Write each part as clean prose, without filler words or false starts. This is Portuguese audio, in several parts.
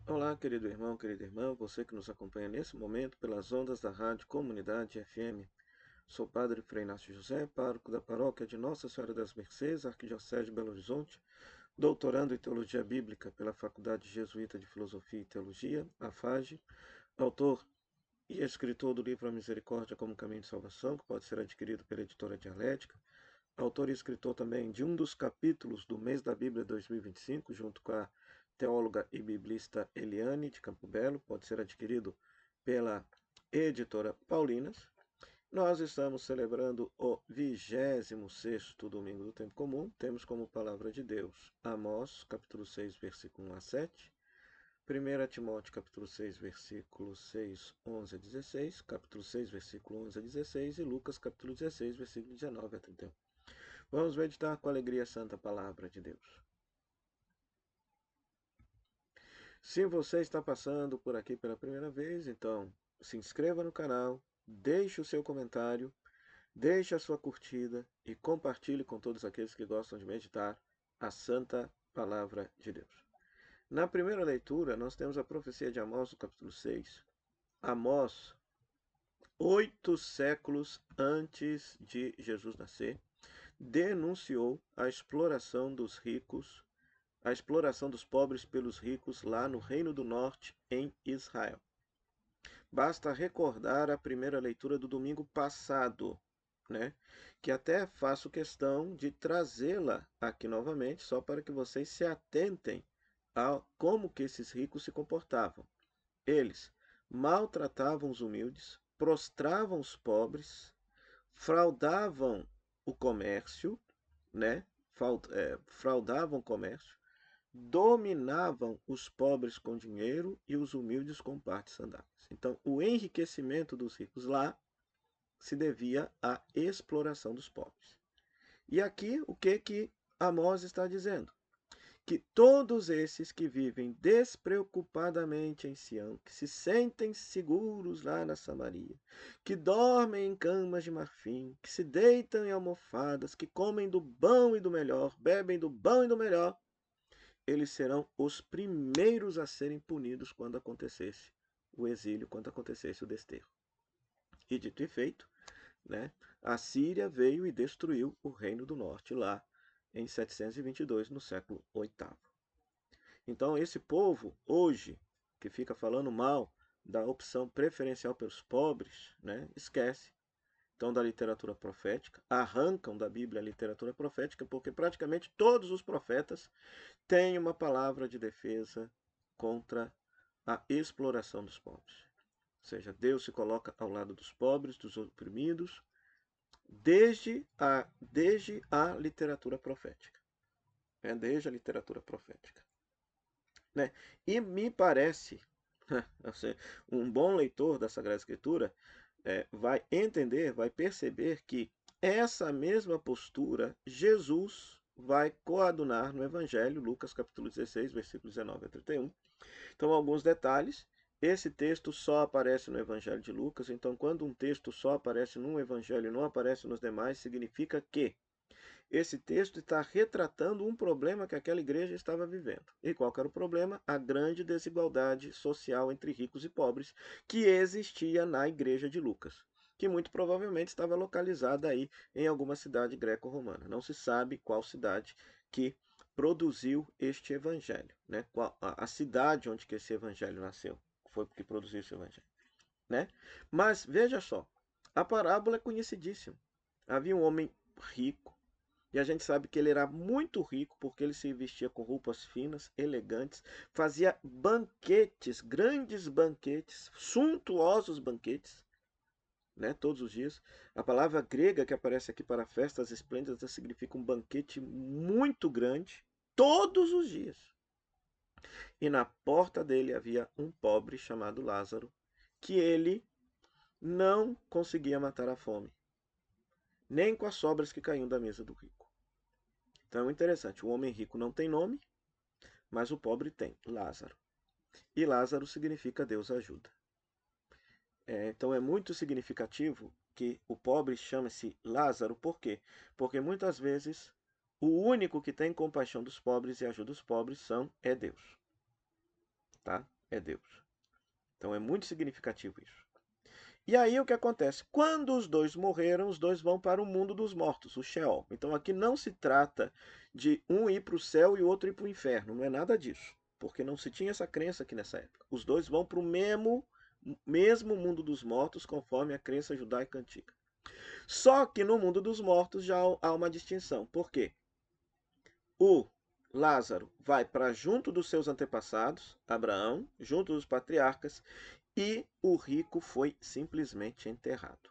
Olá, querido irmão, querida irmã, você que nos acompanha nesse momento pelas ondas da Rádio Comunidade FM. Sou Padre Frei Inácio José, pároco da paróquia de Nossa Senhora das Mercês, Arquidiocese de Belo Horizonte, doutorando em Teologia Bíblica pela Faculdade Jesuíta de Filosofia e Teologia, a FAGE, autor e escritor do livro A Misericórdia como Caminho de Salvação, que pode ser adquirido pela editora Dialética, autor e escritor também de um dos capítulos do Mês da Bíblia 2025, junto com a teóloga e biblista Eliane de Campo Belo, pode ser adquirido pela editora Paulinas. Nós estamos celebrando o 26º domingo do tempo comum. Temos como palavra de Deus Amós, capítulo 6, versículo 1 a 7, 1 Timóteo, capítulo 6, versículo 6, 11 a 16, capítulo 6, versículo 11 a 16 e Lucas, capítulo 16, versículo 19 a 31. Vamos meditar com alegria a santa palavra de Deus. Se você está passando por aqui pela primeira vez, então se inscreva no canal, deixe o seu comentário, deixe a sua curtida e compartilhe com todos aqueles que gostam de meditar a santa palavra de Deus. Na primeira leitura, nós temos a profecia de Amós, no capítulo 6. Amós, 8 séculos antes de Jesus nascer, denunciou a exploração dos ricos, a exploração dos pobres pelos ricos lá no Reino do Norte, em Israel. Basta recordar a primeira leitura do domingo passado, né? Que até faço questão de trazê-la aqui novamente, só para que vocês se atentem a como que esses ricos se comportavam. Eles maltratavam os humildes, prostravam os pobres, fraudavam o comércio, né? Fraudavam o comércio, dominavam os pobres com dinheiro e os humildes com partes andáveis. Então, o enriquecimento dos ricos lá se devia à exploração dos pobres. E aqui, o que Amós está dizendo? Que todos esses que vivem despreocupadamente em Sião, que se sentem seguros lá na Samaria, que dormem em camas de marfim, que se deitam em almofadas, que comem do bom e do melhor, bebem do bom e do melhor, eles serão os primeiros a serem punidos quando acontecesse o exílio, quando acontecesse o desterro. E dito e feito, né, a Síria veio e destruiu o Reino do Norte lá em 722, no século VIII. Então, esse povo, hoje, que fica falando mal da opção preferencial pelos pobres, né, esquece então da literatura profética, arrancam da Bíblia a literatura profética, porque praticamente todos os profetas têm uma palavra de defesa contra a exploração dos pobres. Ou seja, Deus se coloca ao lado dos pobres, dos oprimidos, desde a literatura profética. Desde a literatura profética. Né? E me parece, um bom leitor da Sagrada Escritura vai entender, vai perceber que essa mesma postura Jesus vai coadunar no Evangelho, Lucas capítulo 16, versículos 19 a 31. Então, alguns detalhes. Esse texto só aparece no Evangelho de Lucas, então quando um texto só aparece num Evangelho e não aparece nos demais, significa que esse texto está retratando um problema que aquela igreja estava vivendo. E qual era o problema? A grande desigualdade social entre ricos e pobres que existia na igreja de Lucas, que muito provavelmente estava localizada aí em alguma cidade greco-romana. Não se sabe qual cidade que produziu este evangelho, né? A cidade onde que esse evangelho nasceu, foi porque produziu esse evangelho, né? Mas veja só, a parábola é conhecidíssima. Havia um homem rico, e a gente sabe que ele era muito rico porque ele se vestia com roupas finas, elegantes, fazia banquetes, grandes banquetes, suntuosos banquetes, né, todos os dias. A palavra grega que aparece aqui para festas esplêndidas significa um banquete muito grande, todos os dias. E na porta dele havia um pobre chamado Lázaro, que ele não conseguia matar a fome, nem com as sobras que caíam da mesa do rico. Então é interessante, o homem rico não tem nome, mas o pobre tem, Lázaro. E Lázaro significa Deus ajuda. Então é muito significativo que o pobre chame-se Lázaro, por quê? Porque muitas vezes o único que tem compaixão dos pobres e ajuda os pobres é Deus. Tá? é Deus. Então é muito significativo isso. E aí o que acontece? Quando os dois morreram, os dois vão para o mundo dos mortos, o Sheol. Então aqui não se trata de um ir para o céu e o outro ir para o inferno, não é nada disso. Porque não se tinha essa crença aqui nessa época. Os dois vão para o mesmo mundo dos mortos, conforme a crença judaica antiga. Só que no mundo dos mortos já há uma distinção. Por quê? O Lázaro vai para junto dos seus antepassados, Abraão, junto dos patriarcas, e o rico foi simplesmente enterrado.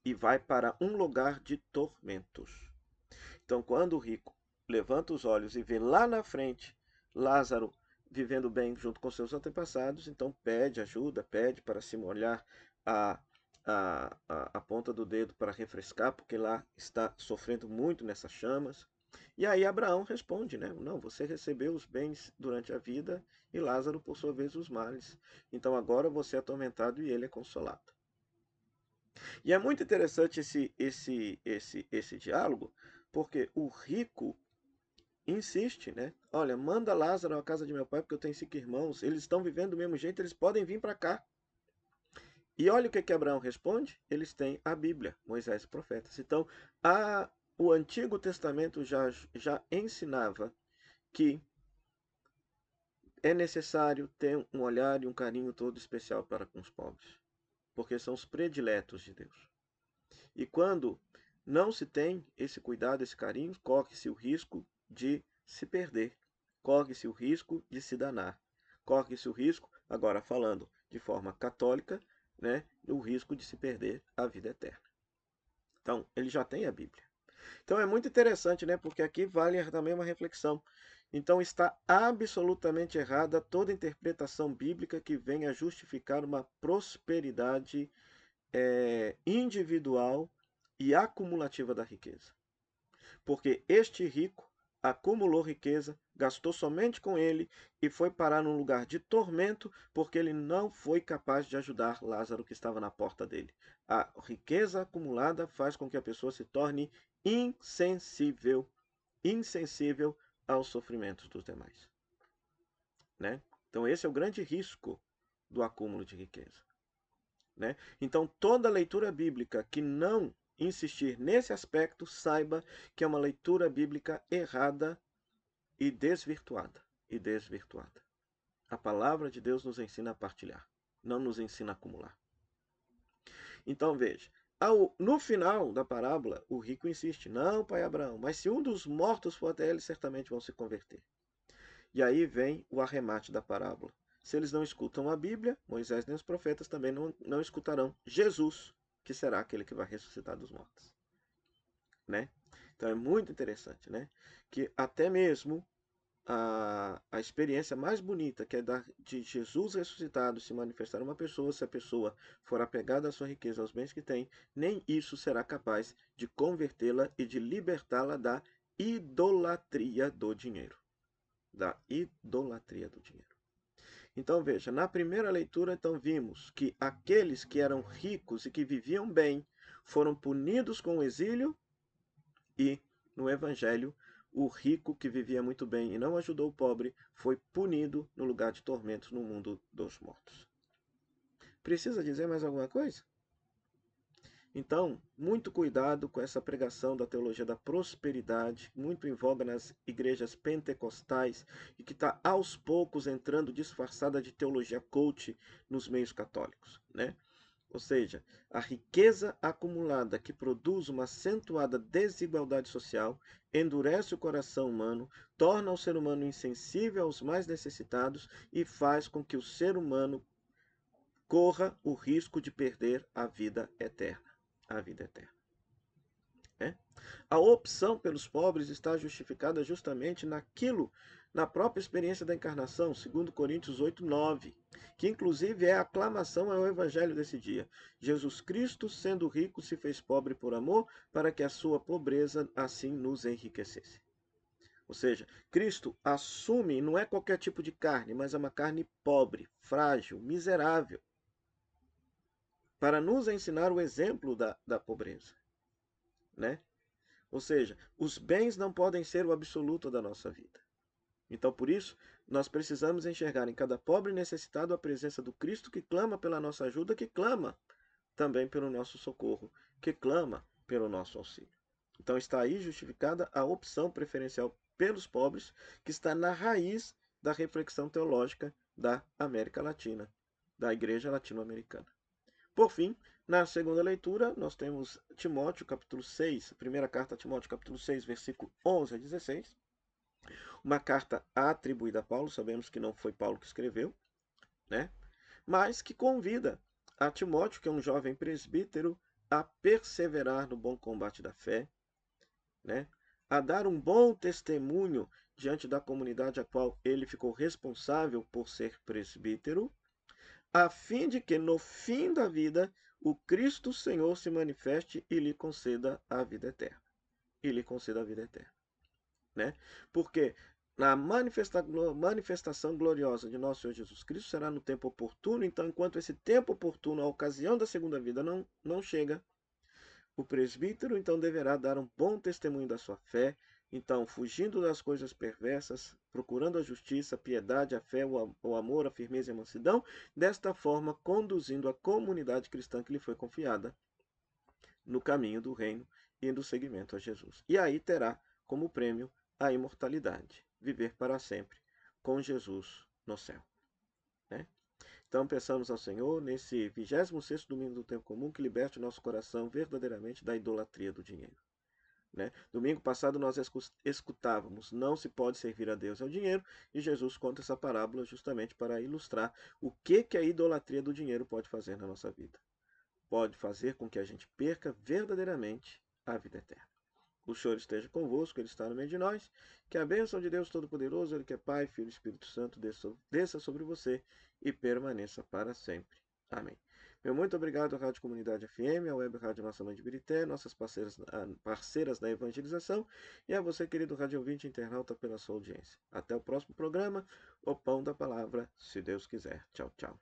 E vai para um lugar de tormentos. Então, quando o rico levanta os olhos e vê lá na frente Lázaro vivendo bem junto com seus antepassados, então pede ajuda, pede para se molhar a ponta do dedo para refrescar, porque lá está sofrendo muito nessas chamas. E aí Abraão responde, né? Não, você recebeu os bens durante a vida e Lázaro, por sua vez, os males. Então agora você é atormentado e ele é consolado. E é muito interessante esse diálogo, porque o rico insiste, né? Olha, manda Lázaro à casa de meu pai, porque eu tenho 5 irmãos, eles estão vivendo do mesmo jeito, eles podem vir para cá. E olha o que Abraão responde: eles têm a Bíblia, Moisés e profetas. Então, o Antigo Testamento já ensinava que é necessário ter um olhar e um carinho todo especial para com os pobres, porque são os prediletos de Deus. E quando não se tem esse cuidado, esse carinho, corre-se o risco de se perder, corre-se o risco de se danar, corre-se o risco, agora falando de forma católica, né, o risco de se perder a vida eterna. Então, ele já tem a Bíblia. Então é muito interessante, né, porque aqui vale também uma reflexão. Então está absolutamente errada toda interpretação bíblica que venha justificar uma prosperidade individual e acumulativa da riqueza. Porque este rico acumulou riqueza, gastou somente com ele e foi parar num lugar de tormento porque ele não foi capaz de ajudar Lázaro que estava na porta dele. A riqueza acumulada faz com que a pessoa se torne insensível aos sofrimentos dos demais, né? Então esse é o grande risco do acúmulo de riqueza, né? Então toda leitura bíblica que não insistir nesse aspecto, saiba que é uma leitura bíblica errada e desvirtuada. A palavra de Deus nos ensina a partilhar, não nos ensina a acumular. Então veja, no final da parábola, o rico insiste: não, pai Abraão, mas se um dos mortos for até ele, certamente vão se converter. E aí vem o arremate da parábola. Se eles não escutam a Bíblia, Moisés nem os profetas também não escutarão Jesus, que será aquele que vai ressuscitar dos mortos, né? Então é muito interessante, né? Que até mesmo a experiência mais bonita, que é de Jesus ressuscitado se manifestar uma pessoa, se a pessoa for apegada à sua riqueza, aos bens que tem, nem isso será capaz de convertê-la e de libertá-la da idolatria do dinheiro. Então veja, na primeira leitura então vimos que aqueles que eram ricos e que viviam bem foram punidos com o exílio, e no evangelho o rico que vivia muito bem e não ajudou o pobre foi punido no lugar de tormentos no mundo dos mortos. Precisa dizer mais alguma coisa? Então, muito cuidado com essa pregação da teologia da prosperidade, muito em voga nas igrejas pentecostais e que está aos poucos entrando disfarçada de teologia coach nos meios católicos, né? Ou seja, a riqueza acumulada que produz uma acentuada desigualdade social endurece o coração humano, torna o ser humano insensível aos mais necessitados e faz com que o ser humano corra o risco de perder a vida eterna. Né? A opção pelos pobres está justificada justamente na própria experiência da encarnação, segundo Coríntios 8:9, que inclusive é a aclamação ao evangelho desse dia. Jesus Cristo, sendo rico, se fez pobre por amor, para que a sua pobreza assim nos enriquecesse. Ou seja, Cristo assume, não é qualquer tipo de carne, mas é uma carne pobre, frágil, miserável, para nos ensinar o exemplo da pobreza, né? Ou seja, os bens não podem ser o absoluto da nossa vida. Então, por isso, Nós precisamos enxergar em cada pobre e necessitado a presença do Cristo que clama pela nossa ajuda, que clama também pelo nosso socorro, que clama pelo nosso auxílio. Então está aí justificada a opção preferencial pelos pobres, que está na raiz da reflexão teológica da América Latina, da Igreja Latino-Americana. Por fim, na segunda leitura, nós temos Timóteo, capítulo 6, primeira carta a Timóteo, capítulo 6, versículo 11 a 16. Uma carta atribuída a Paulo, sabemos que não foi Paulo que escreveu, né? Mas que convida a Timóteo, que é um jovem presbítero, a perseverar no bom combate da fé, né? A dar um bom testemunho diante da comunidade a qual ele ficou responsável por ser presbítero, a fim de que no fim da vida o Cristo Senhor se manifeste e lhe conceda a vida eterna. E lhe conceda a vida eterna, né? Porque na manifestação gloriosa de nosso Senhor Jesus Cristo será no tempo oportuno. Então, enquanto esse tempo oportuno, a ocasião da segunda vida não chega, o presbítero então deverá dar um bom testemunho da sua fé, então fugindo das coisas perversas, procurando a justiça, a piedade, a fé, o amor, a firmeza e a mansidão, desta forma conduzindo a comunidade cristã que lhe foi confiada no caminho do reino e do seguimento a Jesus. E aí terá como prêmio a imortalidade, viver para sempre com Jesus no céu, né? Então peçamos ao Senhor, nesse 26º domingo do tempo comum, que liberte o nosso coração verdadeiramente da idolatria do dinheiro, né? Domingo passado nós escutávamos, não se pode servir a Deus ao dinheiro, e Jesus conta essa parábola justamente para ilustrar o que a idolatria do dinheiro pode fazer na nossa vida. Pode fazer com que a gente perca verdadeiramente a vida eterna. O Senhor esteja convosco, Ele está no meio de nós. Que a bênção de Deus Todo-Poderoso, Ele que é Pai, Filho e Espírito Santo, desça sobre você e permaneça para sempre. Amém. Meu muito obrigado à Rádio Comunidade FM, à Web Rádio Nossa Mãe de Birité, nossas parceiras da evangelização, e a você, querido rádio ouvinte internauta, pela sua audiência. Até o próximo programa, o Pão da Palavra, se Deus quiser. Tchau, tchau.